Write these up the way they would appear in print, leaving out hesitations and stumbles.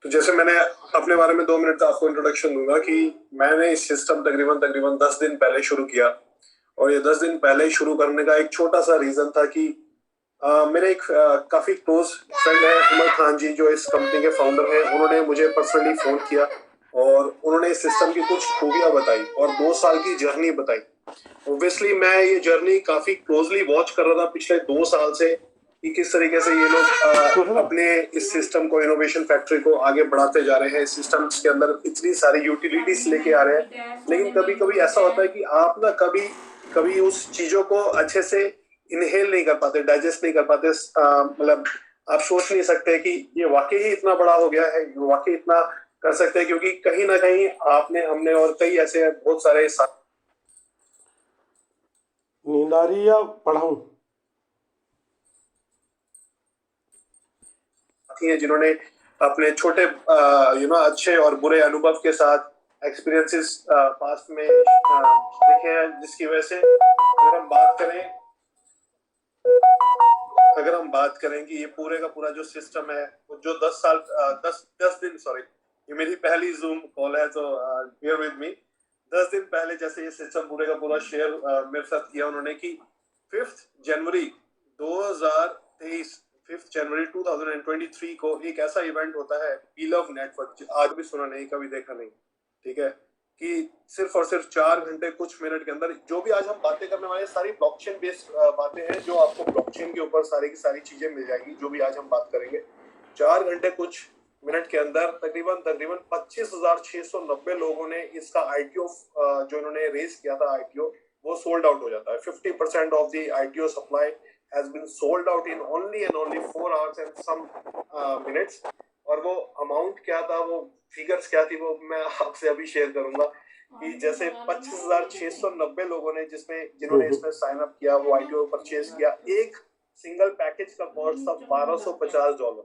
तो जैसे मैंने अपने बारे में 2 मिनट का आपको इंट्रोडक्शन दूंगा कि मैंने इस सिस्टम तकरीबन तकरीबन 10 दिन पहले शुरू किया। और ये 10 दिन पहले शुरू करने का एक छोटा सा रीजन था कि मेरे एक काफी क्लोज फ्रेंड है उमर खान जी, जो इस कंपनी के फाउंडर हैं। उन्होंने मुझे पर्सनली फोन किया और उन्होंने इस सिस्टम की कुछ खूबियां बताई और 2 साल की जर्नी बताई। ऑब्वियसली मैं ये जर्नी काफी क्लोजली वॉच कर रहा था पिछले 2 साल से कि किस तरीके से ये लोग अपने इस सिस्टम को, इनोवेशन फैक्ट्री को आगे बढ़ाते जा रहे हैं। इस सिस्टम्स के अंदर इतनी सारी यूटिलिटीज लेके आ रहे हैं, लेकिन कभी कभी ऐसा होता है कि आप ना कभी कभी उस चीजों को अच्छे से इनहेल नहीं कर पाते, डाइजेस्ट नहीं कर पाते। मतलब आप सोच नहीं सकते कि ये वाकई ही इतना बड़ा हो गया है, ये वाकई इतना कर सकते हैं, क्योंकि कहीं ना कहीं आपने, हमने और कई ऐसे बहुत सारे नींद आ रही या पढ़ाऊं? साथी हैं जिन्होंने अपने छोटे अच्छे और बुरे अनुभव के साथ एक्सपीरियंसेस पास्ट में देखे हैं, जिसकी वजह से अगर हम बात करें कि ये पूरे का पूरा जो सिस्टम है, जो 10 साल 10 दिन, सॉरी ये मेरी पहली जूम कॉल है, तो बेयर विद मी। 10 दिन पहले जैसे ये सिस्टम पूरे का पूरा शेयर मेरे साथ किया उन्होंने कि 5 जनवरी 2023 5 जनवरी 2023 को एक ऐसा इवेंट होता है, बीलव नेटवर्क। आज भी सुना नहीं, कभी देखा नहीं, ठीक है, कि सिर्फ और सिर्फ 4 घंटे कुछ मिनट के अंदर जो भी आज हम बातें करने वाले सारी ब्लॉकचेन बेस्ड बातें हैं, जो आपको ब्लॉकचेन के ऊपर सारी की सारी चीजें मिल जाएंगी, जो भी आज हम बात करेंगे। 4 घंटे कुछ मिनट के अंदर तकरीबन तकरीबन 25,690 लोगों ने इसका आईटीओ, जो इन्होंने रेस किया था आईटीओ, वो सोल्ड आउट हो जाता है। 50% of the ITO supply has been sold out in only and only 4 hours and some minutes. और वो अमाउंट क्या था, वो फिगर्स क्या थी, वो मैं आपसे अभी शेयर करूंगा। कि जैसे 25,690 लोगों ने जिन्होंने इसमें साइन अप किया, वो आईटीओ परचेज किया। एक सिंगल पैकेज का कॉस्ट था $1250।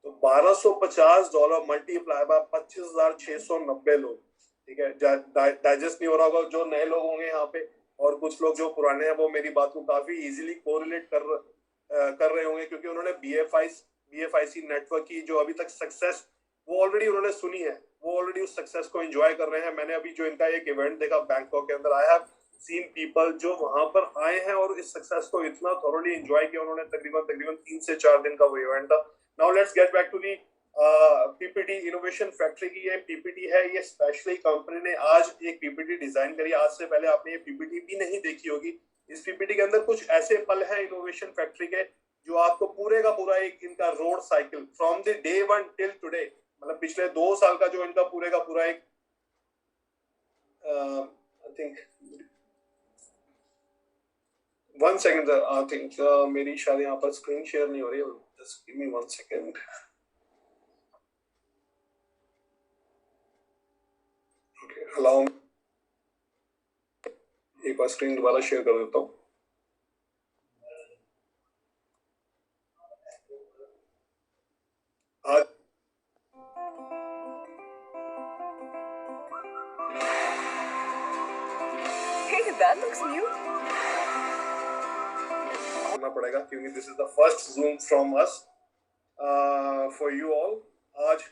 तो $1250 मल्टीप्लाई बाय 25,690 लोग, ठीक है। डाइजेस्ट नहीं हो रहा होगा जो नए लोग होंगे यहाँ पे, और कुछ लोग जो पुराने हैं वो मेरी बात को काफी इजीली कोरिलेट कर रहे होंगे, क्योंकि उन्होंने बीएफआईसी नेटवर्क की जो अभी तक सक्सेस वो ऑलरेडी उन्होंने सुनी है, वो ऑलरेडी उस सक्सेस को एंजॉय कर रहे हैं। मैंने अभी जो इनका एक इवेंट देखा बैंकॉक के अंदर, आई हैव सीन पीपल जो वहां पर आए हैं और इस सक्सेस को इतना थॉरोली एंजॉय किया उन्होंने। तकरीबन तकरीबन 3 से 4 दिन का वो इवेंट था। Now let's get back to the PPT innovation factory की। ये पीपीटी है, ये स्पेशली कंपनी ने आज एक पीपीटी डिजाइन करी। आज से पहले आपने ये पीपीटी भी नहीं देखी होगी। इस पीपीटी के अंदर कुछ ऐसे पल हैं इनोवेशन फैक्ट्री के, जो आपको पूरे का पूरा एक इनका road cycle from the day 1 till today, मतलब पिछले 2 साल का जो इनका पूरे का पूरा एक I think 1 second, I think मेरी शायद यहाँ पर स्क्रीन शेयर नहीं हो रही है। Just give me 1 second. Okay, allow, एक बार स्क्रीन दोबारा शेयर कर देता हूँ। आज Hey, that looks new. करना पड़ेगा क्योंकि this is the first zoom from us for you all. आज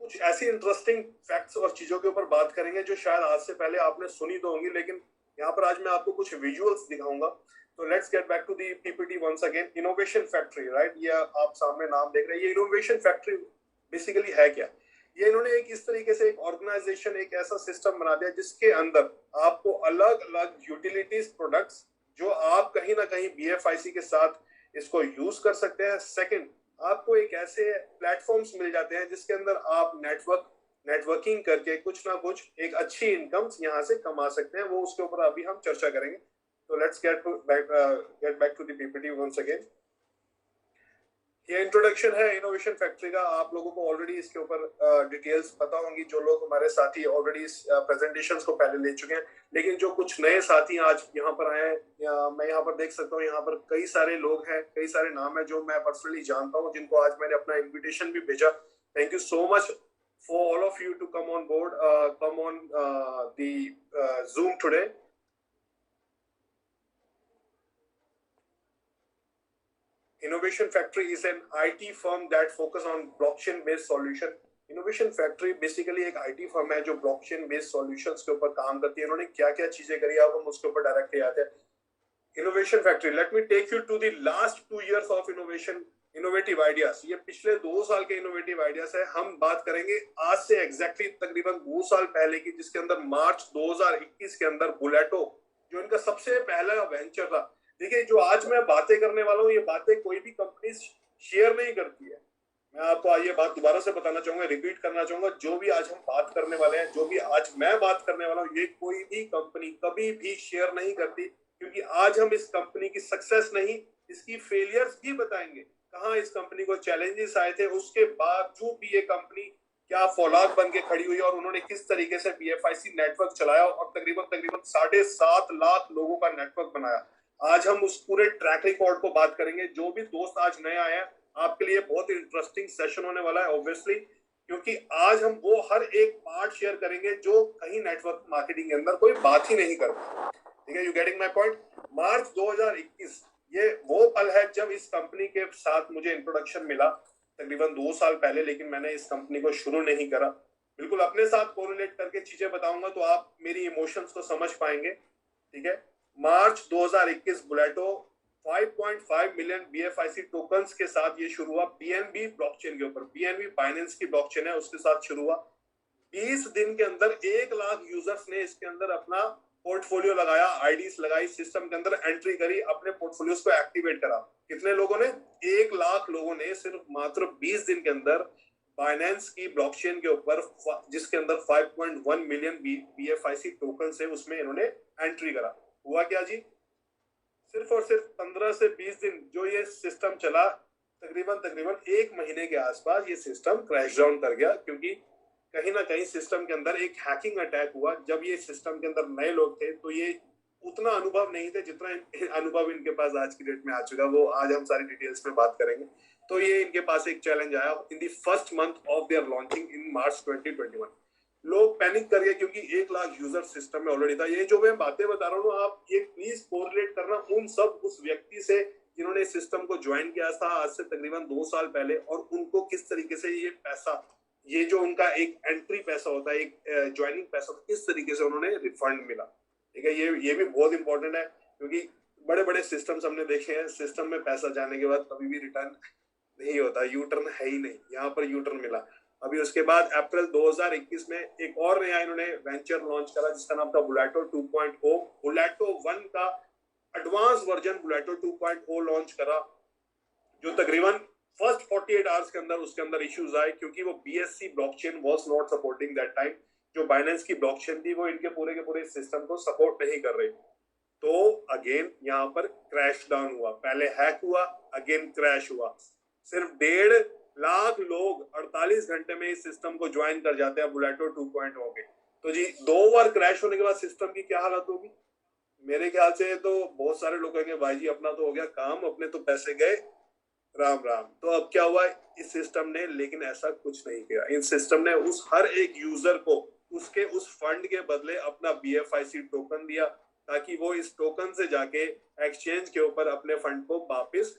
कुछ ऐसी इंटरेस्टिंग फैक्ट्स और चीजों के ऊपर बात करेंगे जो शायद आज से पहले आपने सुनी तो होंगी, लेकिन यहाँ पर आज मैं आपको कुछ विजुअल्स दिखाऊंगा। तो let's get back to the PPT once again. Innovation factory, right, ये आप सामने नाम देख रहे हैं। ये इनोवेशन फैक्ट्री बेसिकली है क्या? ये इन्होंने एक इस तरीके से एक ऑर्गेनाइजेशन, एक ऐसा सिस्टम बना दिया जिसके अंदर आपको अलग अलग यूटिलिटीज प्रोडक्ट्स, जो आप कहीं ना कहीं बीएफआईसी के साथ इसको यूज कर सकते हैं। सेकंड, आपको एक ऐसे प्लेटफॉर्म्स मिल जाते हैं जिसके अंदर आप नेटवर्किंग करके कुछ ना कुछ एक अच्छी इनकम यहाँ से कमा सकते हैं। वो उसके ऊपर अभी हम चर्चा करेंगे। तो let's get back to the PPT once again. ये इंट्रोडक्शन है इनोवेशन फैक्ट्री का। आप लोगों को ऑलरेडी इसके ऊपर डिटेल्स पता होंगी, जो लोग हमारे साथी ऑलरेडी इस प्रेजेंटेशंस को पहले ले चुके हैं। लेकिन जो कुछ नए साथी आज यहाँ पर आए हैं, मैं यहाँ पर देख सकता हूँ, यहाँ पर कई सारे लोग हैं, कई सारे नाम हैं जो मैं पर्सनली जानता हूँ, जिनको आज मैंने अपना इन्विटेशन भी भेजा। Thank you so much for all of you to come on board, come on the Zoom today. Innovation Factory is an IT firm that focus on blockchain-based solution innovation factory basically एक IT firm है जो blockchain based solutions के ऊपर काम करती है। इन्होंने क्या क्या चीजें करी, अब हम उसके ऊपर डायरेक्टली आते हैं। Innovation factory, let me take you to the last 2 years of innovation, innovative ideas. ये पिछले 2 साल के इनोवेटिव आइडियाज है। हम बात करेंगे आज से एग्जैक्टली तकरीबन 2 साल पहले की, जिसके अंदर मार्च 2021 के अंदर बुलेटो, जो इनका सबसे पहला वेंचर था। देखिए, जो आज मैं बातें करने वाला हूँ, ये बातें कोई भी कंपनी शेयर नहीं करती है। मैं आपको ये बात दोबारा से बताना चाहूंगा, रिपीट करना चाहूंगा। जो भी आज हम बात करने वाले हैं, जो भी आज मैं बात करने वाला हूँ, ये कोई भी कंपनी कभी भी शेयर नहीं करती, क्योंकि आज हम इस कंपनी की सक्सेस नहीं, इसकी फेलियर्स भी बताएंगे। कहाँ इस कंपनी को चैलेंजेस आए थे, उसके बावजूद भी ये कंपनी क्या फौलाद बन के खड़ी हुई, और उन्होंने किस तरीके से बीएफआईसी नेटवर्क चलाया और तकरीबन तकरीबन 7.5 लाख लोगों का नेटवर्क बनाया। आज हम उस पूरे ट्रैक रिकॉर्ड को बात करेंगे। जो भी दोस्त आज नए आए हैं, आपके लिए बहुत इंटरेस्टिंग सेशन होने वाला है ऑब्वियसली, क्योंकि आज हम वो हर एक पार्ट शेयर करेंगे जो कहीं नेटवर्क मार्केटिंग के अंदर कोई बात ही नहीं करता। ठीक है, यू गेटिंग माय पॉइंट। मार्च 2021 ये वो पल है जब इस कंपनी के साथ मुझे इंट्रोडक्शन मिला, तकरीबन 2 साल पहले। लेकिन मैंने इस कंपनी को शुरू नहीं करा, बिल्कुल अपने साथ कोरिलेट करके चीजें बताऊंगा तो आप मेरी इमोशंस को समझ पाएंगे। ठीक है, मार्च 2021 बुलेटो 5.5 मिलियन बीएफआईसी टोकन्स के साथ ये शुरू हुआ, बीएनबी ब्लॉकचेन के ऊपर। बीएनबी बाइनेंस की ब्लॉकचेन है, उसके साथ शुरू हुआ। 20 दिन के अंदर 1 लाख यूजर्स ने इसके अंदर अपना पोर्टफोलियो लगाया, आईडीज लगाई, सिस्टम के अंदर एंट्री करी, अपने पोर्टफोलियोस को एक्टिवेट करा। कितने लोगों ने? 1 लाख लोगों ने सिर्फ मात्र 20 दिन के अंदर बाइनेंस की ब्लॉकचेन के ऊपर, जिसके अंदर 5.1 मिलियन बीएफआईसी टोकन है, उसमें इन्होंने एंट्री करा। हुआ क्या जी? सिर्फ और सिर्फ 15 से 20 दिन जो ये सिस्टम चला, तकरीबन 1 महीने के आसपास ये सिस्टम क्रैश डाउन कर गया, क्योंकि कहीं ना कहीं सिस्टम के अंदर एक हैकिंग अटैक हुआ। जब ये सिस्टम के अंदर नए लोग थे तो ये उतना अनुभव नहीं थे जितना अनुभव इनके पास आज की डेट में आ चुका। वो आज हम सारी डिटेल्स में बात करेंगे। तो ये इनके पास एक चैलेंज आया in the first month of their launching in March 2021। लोग पैनिक कर गए क्योंकि 1 लाख यूजर सिस्टम में ऑलरेडी था। ये जो मैं बातें बता रहा हूँ, आप ये प्लीज कोरिलेट करना उस व्यक्ति से जिन्होंने सिस्टम को ज्वाइन किया था आज से तकरीबन 2 साल पहले, और उनको किस तरीके से ये पैसा, ये जो उनका एक एंट्री पैसा होता है, एक ज्वाइनिंग पैसा, किस तरीके से उन्होंने रिफंड मिला। ठीक है, ये भी बहुत इंपॉर्टेंट है, क्योंकि बड़े बड़े सिस्टम्स हमने देखे हैं, सिस्टम में पैसा जाने के बाद कभी भी रिटर्न नहीं होता, यू टर्न है ही नहीं। यहाँ पर यू टर्न मिला। अभी उसके बाद अप्रैल 2021 में एक और नया इन्होंने वेंचर लॉन्च करा, जिसका नाम था बुलेटो 2.0। बुलेटो 1 का एडवांस वर्जन बुलेटो 2.0 लॉन्च करा, जो तकरीबन फर्स्ट 48 आवर्स के अंदर उसके अंदर इश्यूज आए, क्योंकि वो BSC blockchain was not supporting that time. जो बाइनेंस की ब्लॉकचेन थी वो इनके पूरे के पूरे सिस्टम को सपोर्ट नहीं कर रही। तो अगेन यहाँ पर क्रैश डाउन हुआ, पहले हैक हुआ, अगेन क्रैश हुआ। सिर्फ 1.5 लाख लोग 48 घंटे में इस सिस्टम को ज्वाइन कर जाते हैं बुलेटो 2.0 के। तो जी 2 बार क्रैश होने के बाद सिस्टम की क्या हालत होगी? मेरे ख्याल से तो बहुत सारे लोग कहेंगे भाई जी अपना तो हो गया काम, अपने तो पैसे गए, राम राम। तो अब क्या हुआ इस सिस्टम ने? लेकिन ऐसा कुछ नहीं किया। इस सिस्टम ने उस हर एक यूजर को उसके उस फंड के बदले अपना BFIC टोकन दिया, ताकि वो इस टोकन से जाके एक्सचेंज के ऊपर अपने फंड को वापस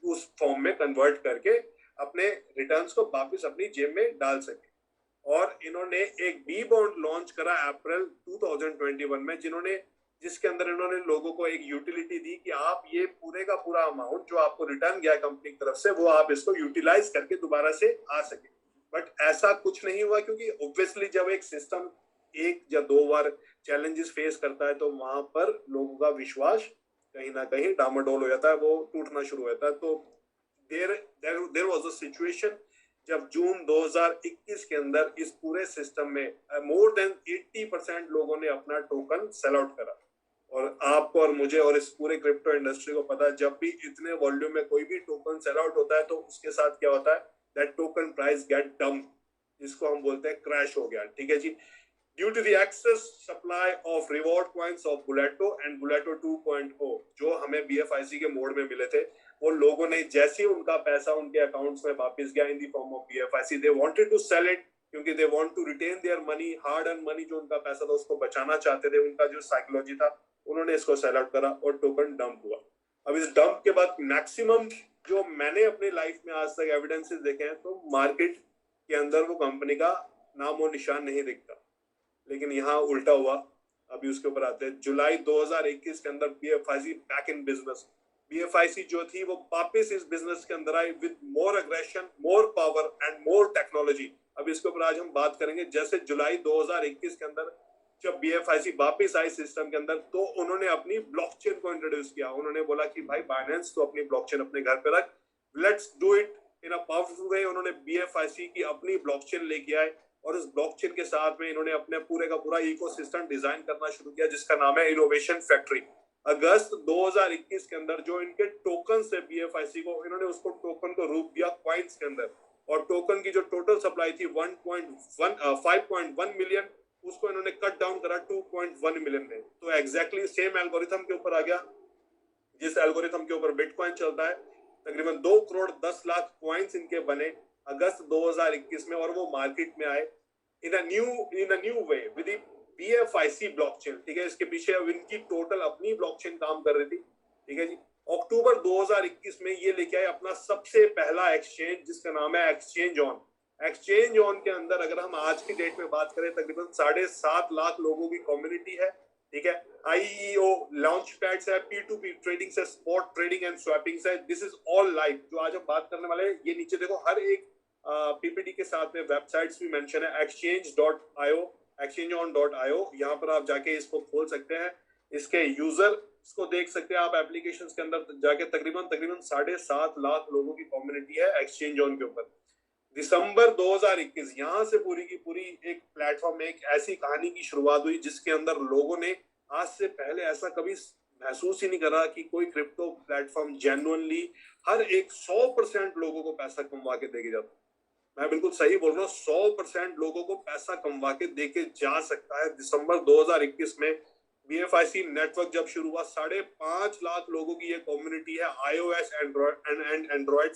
उस फॉर्म में कन्वर्ट करके अपने रिटर्न्स को वापस अपनी जेब में डाल सके। और इन्होंने एक बी बॉन्ड लॉन्च करा अप्रैल 2021 में, जिसके अंदर इन्होंने लोगों को एक यूटिलिटी दी कि आप ये पूरे का पूरा अमाउंट जो आपको रिटर्न गया कंपनी की तरफ से, वो आप इसको यूटिलाइज करके दोबारा से आ सके। बट ऐसा कुछ नहीं हुआ, क्योंकि ऑब्वियसली जब एक सिस्टम 1 या 2 बार चैलेंजेस फेस करता है तो वहां पर लोगों का विश्वास कहीं ना कहीं डामाडोल हो जाता है, वो टूटना शुरू हो जाता है। तो देयर वाज अ सिचुएशन जब जून 2021 के अंदर इस पूरे सिस्टम में मोर देन 80% लोगों ने अपना टोकन सेल आउट करा। और आपको और मुझे और इस पूरे क्रिप्टो इंडस्ट्री को पता है, जब भी इतने वॉल्यूम में कोई भी टोकन सेल आउट होता है तो उसके साथ क्या होता है? That token price get dump, जिसको हम बोलते हैं क्रैश हो गया। ठीक है जी। Due to the excess supply of reward coins of बुलेटो एंड बुलेटो 2.0 जो हमें BFIC के मोड में मिले थे, वो लोगों ने जैसे ही उनका पैसा उनके अकाउंट्स में वापस गया in the form of BFIC, they wanted to sell it, क्योंकि they want to retain their money, hard earn money, जो उनका पैसा था उसको बचाना चाहते थे। उनका जो साइकोलॉजी था, उन्होंने इसको सेल आउट करा और टोकन डंप हुआ। अब इस डंप के बाद मैक्सिमम जो मैंने अपनी लाइफ में आज तक एविडेंसेस देखे हैं, तो मार्केट के अंदर वो कंपनी का नाम और निशान नहीं दिखता। लेकिन यहाँ उल्टा हुआ। अभी उसके ऊपर आते हैं। जुलाई 2021 के अंदर बीएफआईसी बैक इन बिजनेस। बीएफआईसी जो थी वो वापस इस बिजनेस के अंदर आई with more aggression, more power and more technology. अभी इसके ऊपर आज हम बात करेंगे। जैसे जुलाई 2021 के अंदर जब बीएफआईसी वापस आई सिस्टम के अंदर, तो उन्होंने अपनी ब्लॉकचेन को इंट्रोड्यूस किया। उन्होंने बोला कि भाई बाइनेंस तो अपनी ब्लॉकचेन अपने घर पे रख, let's do it in a powerful वे। उन्होंने बीएफआईसी की अपनी ब्लॉकचेन लेके आए और इस ब्लॉकचेन के साथ में इन्होंने अपने पूरे का पूरा इकोसिस्टम डिजाइन करना शुरू किया, जिसका नाम है इनोवेशन फैक्ट्री। अगस्त 2021 के अंदर जो इनके टोकन है बीएफआईसी को, इन्होंने उसको टोकन को रूप दिया क्वाइंस के अंदर, और टोकन की जो टोटल सप्लाई थी 5.1 मिलियन, उसको इन्होंने कट डाउन करा 2.1 मिलियन में। तो एग्जैक्टली सेम एल्गोरिथम के ऊपर आ गया जिस एल्गोरिथम के ऊपर बिटकॉइन चलता है। तकरीबन 2 करोड़ 10 लाख कॉइन्स इनके बने अगस्त 2021 में, और वो मार्केट में आए in a new way with BFIC blockchain. ठीक है, इसके पीछे अब इनकी टोटल अपनी ब्लॉकचेन काम कर रही थी। ठीक है जी। अक्टूबर 2021 में ये लेके आए अपना सबसे पहला एक्सचेंज, जिसका नाम है एक्सचेंज ऑन। एक्सचेंज ऑन के अंदर अगर हम आज की डेट में बात करें, तकरीबन 7.5 लाख लोगों की कम्युनिटी है। ठीक है, आईईओ लॉन्च पैड्स है, P2P ट्रेडिंग से, स्पॉट ट्रेडिंग एंड स्वैपिंग से। This is all live. जो आज हम बात करने वाले हैं, ये नीचे देखो हर एक पीपीटी के साथ में वेबसाइट्स भी मेंशन है, exchange.io, exchangeon.io। यहाँ पर आप जाके इसको खोल सकते हैं, इसके यूजर इसको देख सकते हैं आप एप्लीकेशंस के अंदर जाके। तकरीबन 7.5 लाख लोगों की कम्युनिटी है एक्सचेंज ऑन के ऊपर। दिसंबर 2021 यहाँ से पूरी की पूरी एक प्लेटफॉर्म में एक ऐसी कहानी की शुरुआत हुई, जिसके अंदर लोगों ने आज से पहले ऐसा कभी महसूस ही नहीं करा कि कोई क्रिप्टो प्लेटफॉर्म जेन्युइनली हर एक 100% लोगों को पैसा कमवा के देके जाता। मैं बिल्कुल सही बोल रहा हूँ, 100% लोगों को पैसा कमवा के देके जा सकता है। दिसंबर 2021 में बीएफआईसी नेटवर्क जब शुरू हुआ, 5.5 लाख लोगों की ये कम्युनिटी है, iOS एंड्रॉइड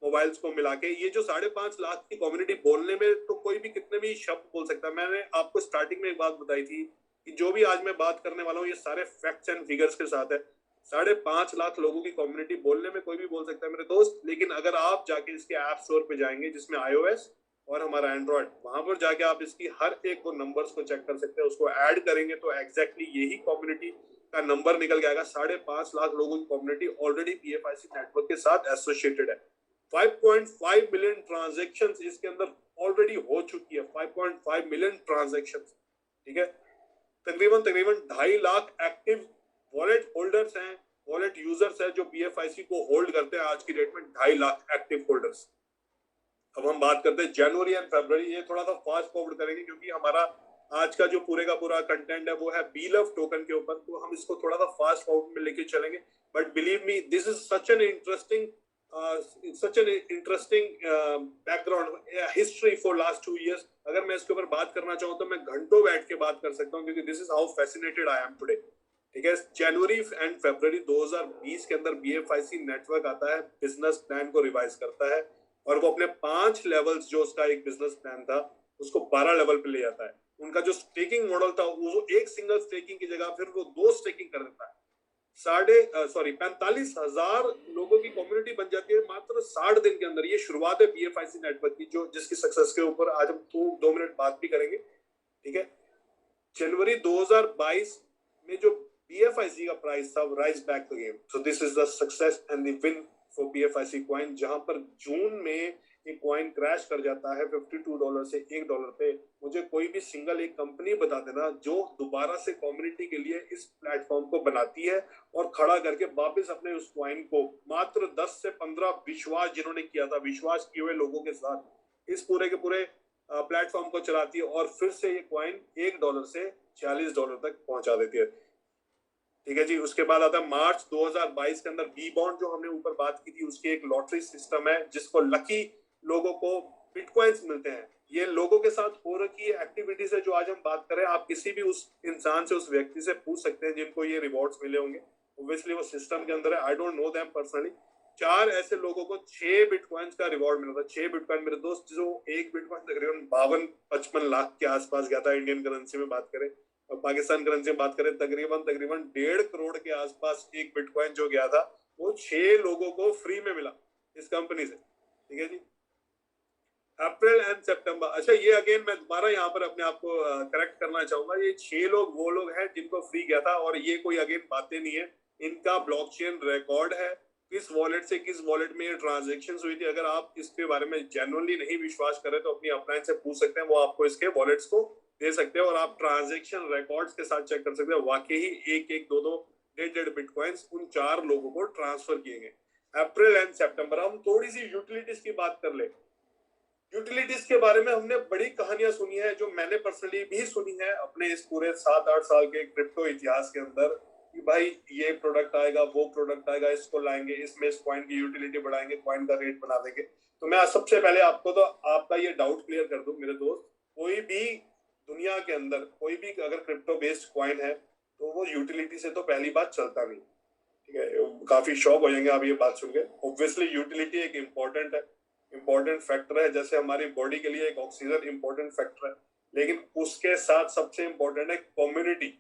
मोबाइल्स को मिला के। ये जो 5.5 लाख की कम्युनिटी, बोलने में तो कोई भी कितने भी शब्द बोल सकता है। मैंने आपको स्टार्टिंग में एक बात बताई थी कि जो भी आज मैं बात करने वाला हूँ, ये सारे फैक्ट्स एंड फिगर्स के साथ है। 5.5 लाख लोगों की कम्युनिटी, बोलने में कोई भी बोल सकता है मेरे दोस्त। लेकिन अगर आप जाके इसके ऐप स्टोर पे जाएंगे, जिसमें iOS और हमारा एंड्रॉइड, वहां पर जाके आप इसकी हर एक को नंबर्स को चेक कर सकते हैं। उसको ऐड करेंगे तो एग्जैक्टली यही कम्युनिटी का नंबर निकल के आएगा। 5.5 लाख लोगों की कम्युनिटी ऑलरेडी बीएफआईसी नेटवर्क के साथ एसोसिएटेड है। 5.5 मिलियन ट्रांजैक्शंस इसके अंदर ऑलरेडी हो चुकी है। 5.5 मिलियन ट्रांजैक्शंस। ठीक है, तकरीबन 2.5 लाख एक्टिव वॉलेट होल्डर्स हैं, वॉलेट यूजर्स हैं जो बीएफआईसी को होल्ड करते हैं आज की डेट में, 2.5 लाख एक्टिव होल्डर्स। अब हम बात करते हैं जनवरी एंड फरवरी। ये थोड़ा सा फास्ट फॉरवर्ड करेंगे क्योंकि हमारा आज का जो पूरे का पूरा कंटेंट है वो है बीलव टोकन के ऊपर, तो हम इसको थोड़ा सा फास्ट फॉरवर्ड में लेके चलेंगे। But believe me, this is such an interesting background history for last 2 years। अगर मैं इसके ऊपर बात करना चाहूँ तो मैं घंटों बैठ के बात कर सकता हूँ, क्योंकि this is how fascinated I am today. ठीक है, जनवरी एंड फरवरी 2020 के अंदर बीएफआईसी नेटवर्क आता है, बिजनेस प्लान को रिवाइज करता है, और वो अपने 5 लेवल्स जो उसका एक बिजनेस प्लान था उसको 12 लेवल पे ले जाता है। उनका जो स्टेकिंग मॉडल था, वो एक सिंगल स्टेकिंग की जगह फिर वो 2 स्टेकिंग कर देता है। 45,000 लोगों की कम्युनिटी बन जाती है मात्र 60 दिन के अंदर। ये शुरुआत है बीएफआईसी नेटवर्क की, जो जिसकी सक्सेस के ऊपर आज हम 2 मिनट बात भी करेंगे। ठीक है, जनवरी 2022 में जो बीएफआईसी का प्राइस था, rise back the game. So this is the success and the win for BFIC coin, जहां पर जून में ये कॉइन क्रैश कर जाता है $52 से $1 पे। मुझे कोई भी सिंगल एक कंपनी बता देना जो दोबारा से कम्युनिटी के लिए इस प्लेटफॉर्म को बनाती है और खड़ा करके वापस अपने उस कॉइन को मात्र 10 से 15 विश्वास जिन्होंने किया था, विश्वास किए हुए लोगों के साथ इस पूरे के पूरे प्लेटफॉर्म को चलाती है, और फिर से ये कॉइन $1 से $40 तक पहुंचा देती है। ठीक है जी। उसके बाद आता है मार्च 2022 के अंदर बी बॉन्ड, जो हमने ऊपर बात की थी, उसकी एक लॉटरी सिस्टम है जिसको लकी लोगों को बिटकॉइंस मिलते हैं। ये लोगों के साथ हो रखी एक्टिविटी से जो आज हम बात करें, आप किसी भी उस इंसान से, उस व्यक्ति से पूछ सकते हैं जिनको ये रिवॉर्ड्स मिले होंगे। ऑब्वियसली वो सिस्टम के अंदर है, I don't know them personally. 4 ऐसे लोगों को 6 बिटकॉइंस का रिवॉर्ड मिला था। 6 बिटकॉइन मेरे दोस्त, जो एक बिटकॉइन तकरीबन 52-55 लाख के आसपास गया था इंडियन करेंसी में बात करें, और पाकिस्तान करेंसी में बात करें तकरीबन 1.5 करोड़ के आसपास एक बिटकॉइन जो गया था, वो 6 लोगों को फ्री में मिला इस कंपनी से। ठीक है जी। अप्रैल एंड सितंबर। अच्छा, ये अगेन मैं दोबारा यहाँ पर अपने आप को करेक्ट करना चाहूंगा। ये 6 लोग वो लोग हैं जिनको फ्री गया था, और ये कोई अगेन बातें नहीं है, इनका ब्लॉकचेन रिकॉर्ड है किस वॉलेट से किस वॉलेट में ये ट्रांजेक्शन हुई थी। अगर आप इसके बारे में जेन्युइनली नहीं विश्वास करें तो अपनी अपलाइन से पूछ सकते हैं, वो आपको इसके वॉलेट्स को दे सकते हैं, और आप ट्रांजेक्शन रिकॉर्ड्स के साथ चेक कर सकते हैं वाकई ही एक एक दो दो डेढ़ बिटकॉइंस उन 4 लोगों को ट्रांसफर किए गए अप्रैल एंड सितंबर। हम थोड़ी सी यूटिलिटीज की बात कर ले। यूटिलिटीज के बारे में हमने बड़ी कहानियां सुनी है, जो मैंने पर्सनली भी सुनी है अपने इस पूरे 7-8 साल के क्रिप्टो इतिहास के अंदर, कि भाई ये प्रोडक्ट आएगा, वो प्रोडक्ट आएगा, इसको लाएंगे, इसमें इस कॉइन की यूटिलिटी बढ़ाएंगे, कॉइन का रेट बना देंगे। तो मैं सबसे पहले आपको तो आपका ये डाउट क्लियर कर दूं मेरे दोस्त, कोई भी दुनिया के अंदर कोई भी अगर क्रिप्टो बेस्ड कॉइन है तो वो यूटिलिटी से तो पहली बात चलता नहीं। ठीक है, काफी शॉक हो जाएंगे आप ये बात सुन के। ऑब्वियसली यूटिलिटी एक इम्पोर्टेंट फैक्टर है, जैसे हमारी बॉडी के लिए एक ऑक्सीजन इम्पोर्टेंट फैक्टर है, लेकिन उसके साथ सबसे इम्पोर्टेंट है कम्युनिटी।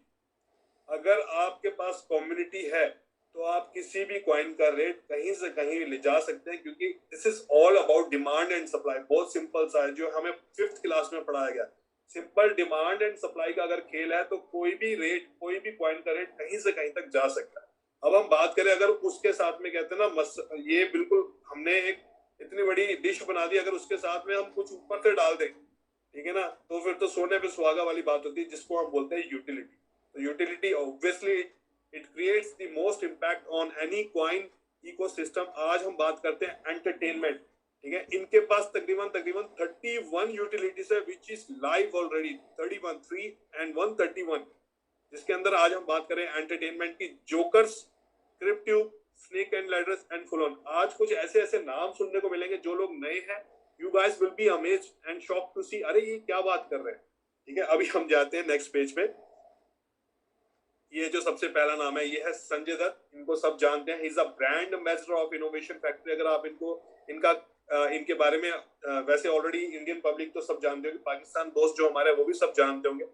अगर आपके पास कम्युनिटी है तो आप किसी भी कॉइन का रेट कहीं से कहीं ले जा सकते हैं, क्योंकि this is all about demand and supply. बहुत सिंपल सा है, जो हमें 5th क्लास में पढ़ाया गया। सिंपल डिमांड एंड सप्लाई का अगर खेल है तो कोई भी रेट, कोई भी कॉइन का रेट कहीं से कहीं तक जा सकता है। अब हम बात करें, अगर उसके साथ में कहते हैं ना, ये बिल्कुल हमने एक इतनी बड़ी डिश बना दी, अगर उसके साथ में हम कुछ ऊपर से डाल दें, ठीक है ना, तो फिर तो सोने पे सुहागा वाली बात होती है, जिसको हम बोलते हैं यूटिलिटी। तो utility obviously it creates the most impact on any coin ecosystem. आज हम बात करते हैं एंटरटेनमेंट, ठीक है, इनके पास तकरीबन 31 यूटिलिटीज है which is live already, 31 3 and 131, जिसके अंदर आज हम बात करें एंटरटेनमेंट की। Jokers, Cryptube, snake and ladders and full on. आज कुछ ऐसे ऐसे नाम सुनने को मिलेंगे, जो लोग नए हैं, you guys will be amazed and shocked to see, अरे ये क्या बात कर रहे हैं। ठीक है, अभी हम जाते हैं नेक्स्ट पेज पे। ये जो सबसे पहला नाम है, ये है संजय दत्त। इनको सब जानते हैं, he is a brand ambassador of innovation factory. अगर आप इनके बारे में वैसे ऑलरेडी इंडियन पब्लिक तो सब जानते होंगे, पाकिस्तान दोस्त जो हमारे वो भी सब जानते होंगे।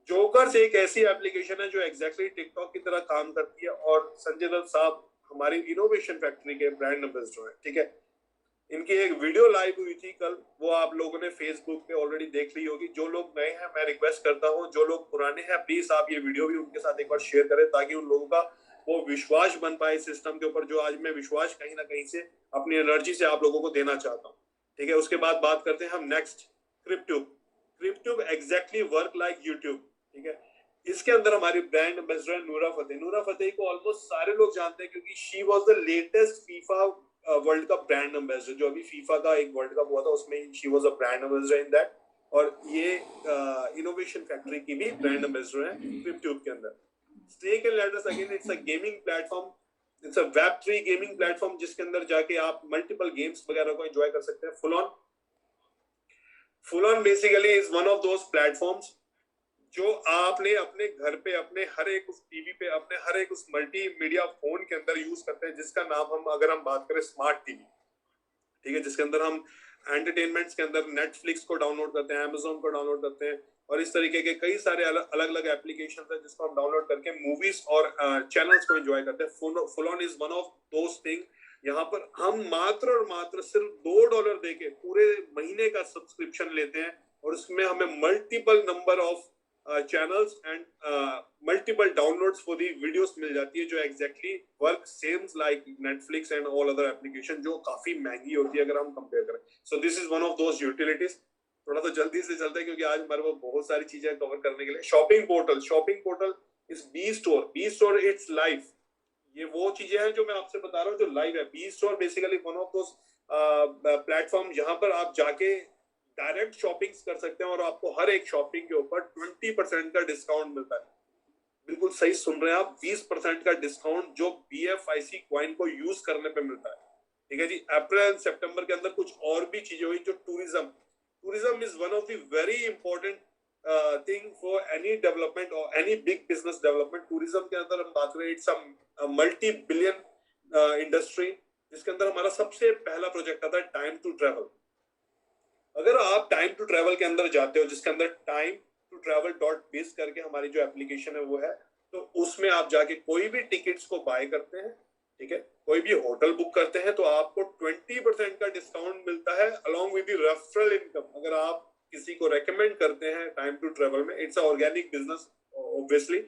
जोकर्स एक ऐसी एप्लीकेशन है जो एग्जैक्टली टिकटॉक की तरह काम करती है, और संजय दत्त साहब हमारी इनोवेशन फैक्ट्री के ब्रांड एम्बेसडर हैं। ठीक है, इनकी एक वीडियो लाइव हुई थी कल, वो आप लोगों ने फेसबुक पे ऑलरेडी देख ली होगी। जो लोग नए हैं, मैं रिक्वेस्ट करता हूँ, जो लोग पुराने हैं, प्लीज आप ये वीडियो भी उनके साथ एक बार शेयर करें, ताकि उन लोगों का वो विश्वास बन पाए सिस्टम के ऊपर, जो आज मैं विश्वास कहीं ना कहीं से अपनी एनर्जी से आप लोगों को देना चाहता हूँ। ठीक है, उसके बाद बात करते हैं हम next, Cryptube exactly work like YouTube. ठीक है, इसके अंदर हमारी brand ambassador Nora Fatehi. Nora Fatehi को ऑलमोस्ट सारे लोग जानते हैं, क्योंकि she was the latest FIFA World Cup brand ambassador. जो अभी फीफा का एक वर्ल्ड कप हुआ था, उसमें she was a brand ambassador in that, और ये इनोवेशन फैक्ट्री की भी ब्रांड एम्बेसडर है क्रिप्ट्यूब के अंदर। Snake and ladders again it's a gaming platform, it's a Web3 gaming platform, जिसके अंदर जाके आप मल्टीपल गेम्स वगैरह को एंजॉय कर सकते हैं। Full on basically is one of those platforms जो आपने अपने घर पे, अपने हर एक उस टीवी पे, अपने हर एक उस मल्टीमीडिया फोन के अंदर यूज करते हैं, जिसका नाम अगर हम बात करें स्मार्ट टीवी। ठीक है, जिसके अंदर हम एंटरटेनमेंट्स के अंदर नेटफ्लिक्स को डाउनलोड करते हैं, अमेजोन को डाउनलोड करते हैं, और इस तरीके के कई सारे अलग अलग एप्लीकेशन है जिसको हम डाउनलोड करके मूवीज और चैनल्स को एंजॉय करते हैं। Full on is one of those thing. यहाँ पर हम मात्र और मात्र सिर्फ $2 देके पूरे महीने का सब्सक्रिप्शन लेते हैं, और उसमें हमें multiple number of channels and multiple downloads for the videos मिल जाती है, जो exactly work sames like Netflix and all other application, जो काफी महंगी होती है अगर हम कंपेयर करें। So this is one of those utilities. थोड़ा तो जल्दी से चलते हैं, क्योंकि आज हमारे पास बहुत सारी चीजें कवर करने के लिए। Shopping portal is B store it's live. ये वो चीजें हैं जो मैं आपसे बता रहा हूँ, जो लाइव है। B store basically one of those platform जहां पर आप जाके डायरेक्ट शॉपिंग कर सकते हैं, और आपको हर एक शॉपिंग के ऊपर 20% का डिस्काउंट मिलता है। बिल्कुल सही सुन रहे हैं आप, 20% का डिस्काउंट जो BFIC कॉइन को यूज करने पे मिलता है। ठीक है जी। अप्रैल सितंबर के अंदर कुछ और भी चीजें हुई, जो tourism is one of the very important thing for any development और any big business development. Tourism के अंदर हम बात करें, it's a multi billion industry, जिसके अंदर हमारा सबसे पहला प्रोजेक्ट आता है टाइम टू ट्रेवल। अगर आप टाइम टू ट्रेवल के अंदर जाते हो, जिसके अंदर टाइम टू ट्रेवल .biz करके हमारी जो एप्लीकेशन है वो है, तो उसमें आप जाके कोई भी टिकट्स को बाय करते हैं, ठीक है, कोई भी होटल बुक करते हैं तो आपको 20% का डिस्काउंट मिलता है along with the referral income. अगर आप किसी को रेकमेंड करते हैं टाइम टू ट्रेवल में, it's a organic business obviously,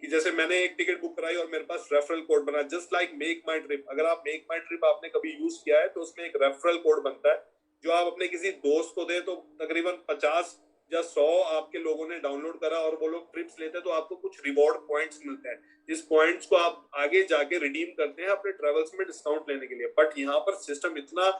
कि जैसे मैंने एक टिकट बुक कराई और मेरे पास रेफरल कोड बना, जस्ट लाइक मेक माई ट्रिप। अगर आप मेक माई ट्रिप आपने कभी यूज किया है तो उसमें एक रेफरल कोड बनता है जो आप अपने किसी दोस्त को दे, तो तकरीबन 50 या 100 आपके लोगों ने डाउनलोड करा और वो लोग ट्रिप्स लेते हैं तो आपको कुछ रिवॉर्ड पॉइंट्स मिलते हैं, जिस पॉइंट्स को आप आगे जाके रिडीम करते हैं अपने ट्रेवल्स में डिस्काउंट लेने के लिए। बट यहाँ पर सिस्टम इतना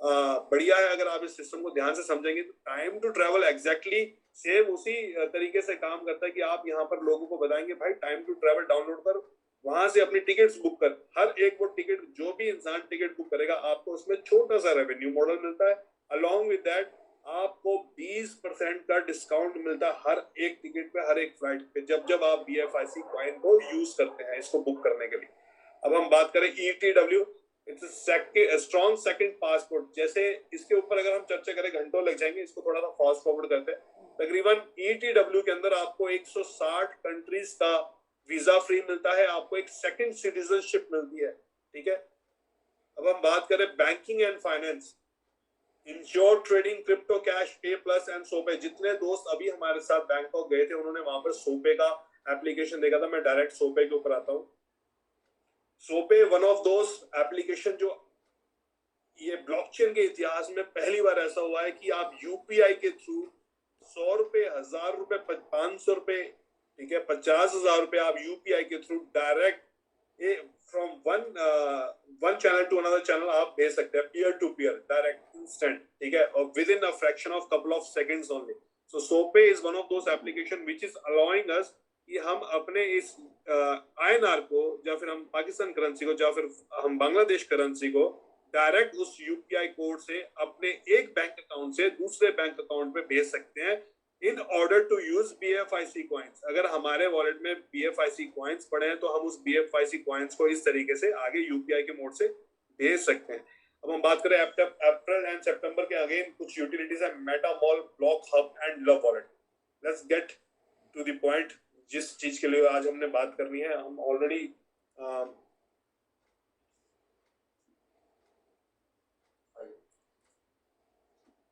बढ़िया है, अगर आप इस सिस्टम को ध्यान से समझेंगे तो time to travel exactly same उसी तरीके से काम करता है कि आप यहाँ पर लोगों को बताएंगे भाई टाइम टू ट्रेवल डाउनलोड कर, वहां से अपनी टिकट्स बुक कर। हर एक वो टिकट, जो भी इंसान टिकट बुक करेगा आपको उसमें छोटा सा रेवेन्यू मॉडल मिलता है। अलॉन्ग विद दैट आपको 20% का डिस्काउंट मिलता है हर एक टिकट पे, हर एक फ्लाइट पे, जब जब आप BFIC कॉइन को यूज करते हैं इसको बुक करने के लिए। अब हम बात करें ETW, it's strong second passport. जैसे इसके ऊपर अगर हम चर्चा करें घंटों लग जाएंगे, इसको थोड़ा सा फास्ट फॉरवर्ड करते हैं। तकरीबन ETW के अंदर आपको 160 कंट्रीज का वीजा फ्री मिलता है, आपको एक सेकंड सिटीजनशिप मिलती है, ठीक है। अब हम बात करें banking and finance, ensure trading, crypto cash, पे प्लस एंड सोपे। जितने दोस्त अभी हमारे साथ बैंकॉक गए थे उन्होंने वहां पर सोपे का एप्लीकेशन देखा था। मैं डायरेक्ट सोपे के ऊपर आता हूँ। सोपे वन ऑफ दोस एप्लीकेशन जो ये ब्लॉकचेन के इतिहास में पहली बार ऐसा हुआ है कि आप यूपीआई के थ्रू 100 रुपए, 1000 रुपए, 500 रुपए, ठीक है, 50,000 रुपए आप यूपीआई के through direct from one channel to another channel आप भेज सकते हैं, peer to peer, direct, instant, ठीक है, और within a fraction of couple of seconds only. So SoPay is one of those application which is allowing us कि हम अपने इस INR को, या फिर हम पाकिस्तान करेंसी को, या फिर हम बांग्लादेश करेंसी को डायरेक्ट उस यूपीआई कोड से अपने एक बैंक अकाउंट से दूसरे बैंक अकाउंट में भेज सकते हैं in order to use BFIC coins. अगर हमारे वॉलेट में BFIC कॉइन्स पड़े हैं तो हम उस BFIC कॉइन्स को इस तरीके से आगे यूपीआई के मोड से भेज सकते हैं। अब हम बात करें अप्रैल एंड सितंबर के, अगेन कुछ यूटिलिटीज है, Metamall, block hub and love wallet. Let's get to the point, जिस चीज के लिए आज हमने बात करनी है। हम ऑलरेडी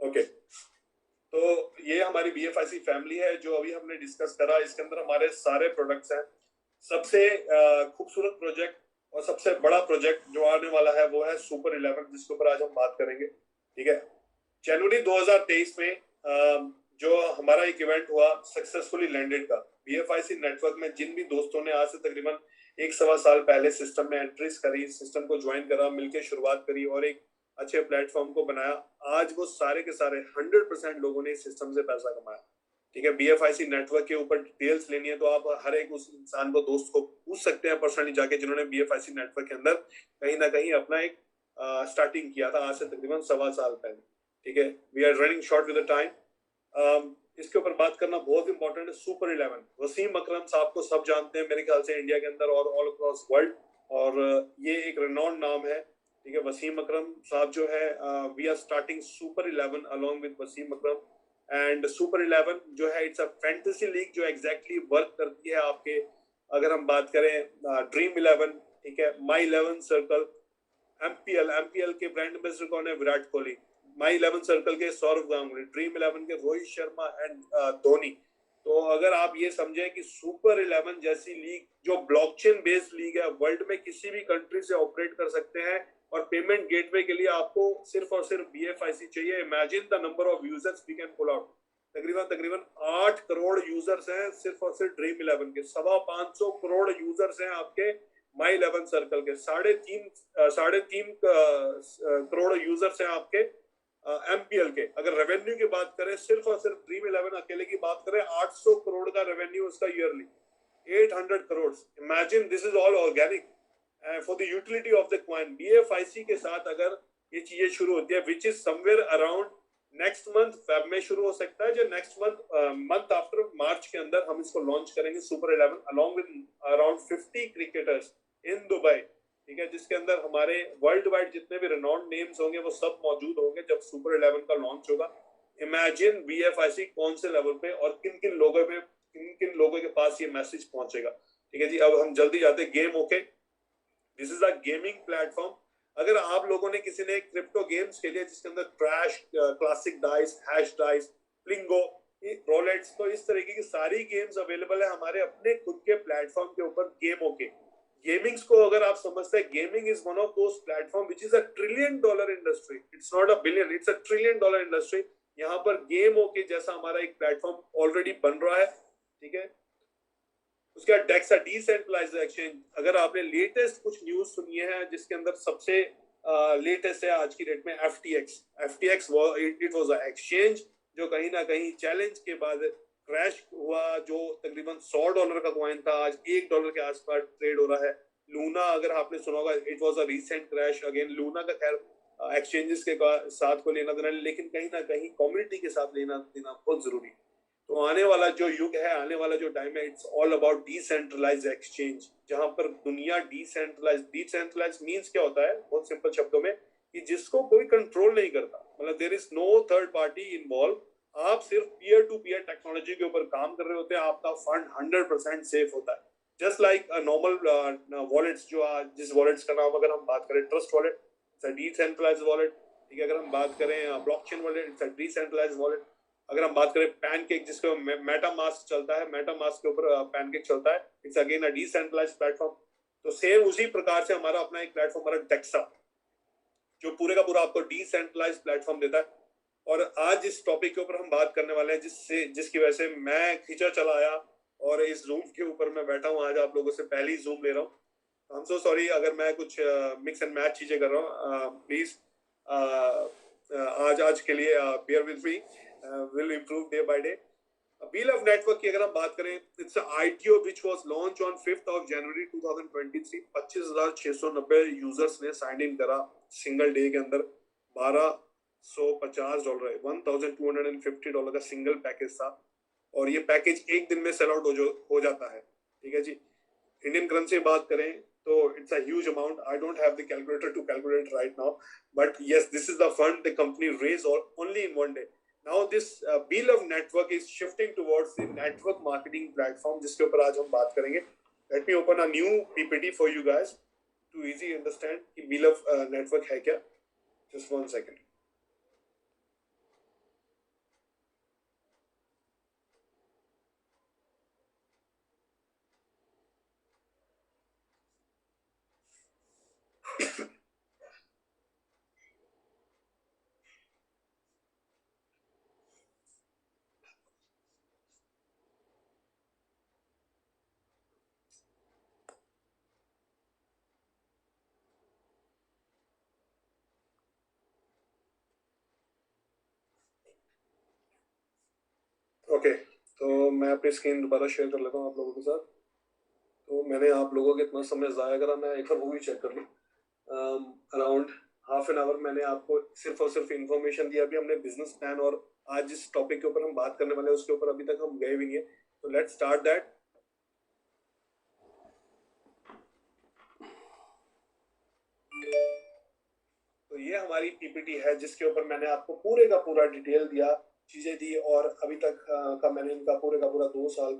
ओके, तो ये हमारी BFIC फैमिली है जो अभी हमने डिस्कस करा। इसके अंदर हमारे सारे प्रोडक्ट्स हैं। सबसे खूबसूरत प्रोजेक्ट और सबसे बड़ा प्रोजेक्ट जो आने वाला है वो है सुपर 11, जिसके ऊपर आज हम बात करेंगे, ठीक है। जनवरी 2023 में जो हमारा एक इवेंट हुआ सक्सेसफुली लैंडेड का, BFIC नेटवर्क में जिन भी दोस्तों ने आज से तकरीबन 1-1.25 साल पहले सिस्टम में एंट्रीज करी, सिस्टम को ज्वाइन करा, मिलकर शुरुआत करी और एक अच्छे प्लेटफॉर्म को बनाया, आज वो सारे के सारे 100% लोगों ने इस सिस्टम से पैसा कमाया, ठीक है। BFIC नेटवर्क के ऊपर डिटेल्स लेनी है तो आप हर एक उस इंसान को, दोस्त को पूछ सकते हैं पर्सनली जाके, जिन्होंने BFIC नेटवर्क के अंदर कहीं ना कहीं अपना एक स्टार्टिंग किया था आज से तकरीबन 1.25 साल पहले, ठीक है। We are running short with the time. इसके ऊपर बात करना बहुत इंपॉर्टेंट है। सुपर 11, वसीम अकरम साहब को सब जानते हैं मेरे ख्याल से इंडिया के अंदर और ऑल अक्रॉस वर्ल्ड, और ये एक रिनॉन्ड नाम है, ठीक है। वसीम अकरम साहब जो है, we are starting super 11 along with Wasim Akram. And super 11 जो है इट्स अ फैंटेसी लीग जो एग्जैक्टली वर्क करती है आपके, अगर हम बात करें ड्रीम 11, ठीक है, माई 11 सर्कल, MPL के ब्रांड एम्बेसडर कौन है? विराट कोहली। माई 11 सर्कल के सौरव गांगुली, ड्रीम 11 के रोहित शर्मा एंड धोनी। तो अगर आप ये समझें कि सुपर 11 जैसी लीग जो ब्लॉकचेन बेस्ड लीग है, वर्ल्ड में किसी भी कंट्री से ऑपरेट कर सकते हैं, और पेमेंट गेटवे के लिए आपको सिर्फ और सिर्फ BFIC चाहिए। Imagine the number of users we can pull out. तकरीबन 8 करोड़ यूजर्स हैं सिर्फ और सिर्फ ड्रीम 11 के, 525 करोड़ यूजर्स हैं आपके माई 11 सर्कल के, 3.5 करोड़ यूजर्स हैं आपके MPL के। अगर रेवेन्यू की बात करें, सिर्फ और सिर्फ ड्रीम 11 अकेले की बात करें, 800 करोड़ का रेवेन्यू उसका yearly, 800 crore. Imagine this is all organic for the utility of the coin. BFIC के साथ अगर ये चीजें शुरू होती है, which is somewhere around next month, Feb में शुरू हो सकता है, जो नेक्स्ट मंथ आफ्टर मार्च के अंदर हम इसको लॉन्च करेंगे super 11 along with around 50 cricketers in Dubai, ठीक है, जिसके अंदर हमारे वर्ल्ड वाइड जितने भी रिनॉन्ड नेम्स होंगे वो सब मौजूद होंगे जब सुपर 11 का लॉन्च होगा। इमेजिन BFIC कौन से लेवल पे और किन किन लोगों के पास ये मैसेज पहुंचेगा, ठीक है जी। अब हम जल्दी जाते game. Okay, this is a gaming platform. अगर आप लोगों ने किसी ने क्रिप्टो गेम्स खेले जिसके अंदर crash, classic dice, hash dice, Flingo, roulettes, तो इस तरीके की सारी गेम्स अवेलेबल है हमारे अपने खुद के प्लेटफॉर्म के ऊपर गेमों के। गेमिंग्स को अगर आप समझते हैं, gaming is one of those platform which is a trillion dollar industry. It's not a billion, it's a trillion dollar industry. यहाँ पर गेमों के जैसा हमारा एक प्लेटफॉर्म ऑलरेडी बन रहा है, ठीक है। उसके बाद डेक्सा, डिसेंट्रलाइज्ड एक्सचेंज। अगर आपने लेटेस्ट कुछ न्यूज सुनी है जिसके अंदर सबसे लेटेस्ट है आज की डेट में FTX. FTX it was a exchange जो कहीं ना कहीं चैलेंज के बाद क्रैश हुआ, जो तकरीबन $100 का कॉइन था आज $1 के आसपास ट्रेड हो रहा है। लूना, अगर आपने सुना होगा, it was a recent crash again. Luna का खैर एक्सचेंजेस के साथ को लेना देना, लेकिन कहीं ना कहीं कम्युनिटी के साथ लेना देना बहुत जरूरी है। तो आने वाला जो युग है, आने वाला जो टाइम है, it's all about decentralise exchange, जहां पर दुनिया डिसेंट्रलाइज मींस क्या होता है बहुत सिंपल शब्दों में, कि जिसको कोई कंट्रोल नहीं करता, मतलब there is no third party involve. आप सिर्फ पीयर टू पीयर टेक्नोलॉजी के ऊपर काम कर रहे होते हैं, आपका फंड 100% सेफ होता है। जस्ट लाइक नॉर्मल वॉलेट्स, जो जिस वॉलेट्स का नाम अगर हम बात करें trust wallet, it's a decentralised wallet, ठीक है। अगर हम बात करें blockchain wallet, it's a decentralised wallet. अगर हम बात करें पैनकेक, जिसको मेटा मास्क चलता है, मेटा मास्क के ऊपर पैनकेक चलता है, it's again a decentralised platform. तो सेम उसी प्रकार से हमारा अपना एक प्लेटफॉर्म हमारा डेक्सा, जो पूरे का पूरा आपको डिसेंट्रलाइज्ड प्लेटफॉर्म देता है। और आज इस टॉपिक के ऊपर हम बात करने वाले हैं, जिसकी वजह से मैं खींचा चला आया और इस जूम के ऊपर मैं बैठा हूँ आज आप लोगों से पहली जूम ले रहा हूँ। आई एम सो सॉरी अगर मैं कुछ मिक्स एंड मैच चीजें कर रहा हूँ, प्लीज आज के लिए bear with me, will improve day by day. Wheel of network की अगर हम बात करें, it's ITO which was launch on 5 January 2023। 25,690 users ने साइन इन करा सिंगल डे के अंदर। $1,250 है, $1,250 का सिंगल पैकेज था, और ये पैकेज एक दिन में सेल आउट हो जाता है, ठीक है जी। इंडियन करेंसी बात करें तो it's a huge amount. I don't have the calculator to calculate right now, but yes, this is the fund the company raise only in one day. Now this wheel of network is shifting towards the network marketing platform, जिसके ऊपर आज हम बात करेंगे। Let me open a new PPT for you guys to easy understand कि wheel of network है क्या। Just one second. Okay, तो मैं अपनी स्क्रीन दोबारा शेयर कर लेता हूँ आप लोगों के साथ। तो मैंने आप लोगों के इतना समय ज़ाया करा, मैं एक बार वो भी चेक कर लूँ। अराउंड हाफ एन आवर मैंने आपको सिर्फ और सिर्फ इन्फॉर्मेशन दिया। अभी हमने बिजनेस प्लान और आज जिस टॉपिक के ऊपर हम बात करने वाले हैं उसके ऊपर अभी तक हम गए भी नहीं है। तो लेट्स स्टार्ट दैट। तो ये हमारी पीपीटी है जिसके ऊपर मैंने आपको पूरे का पूरा डिटेल दिया, चीजें दी, और अभी तक का मैंने इनका पूरे का पूरा 2 साल का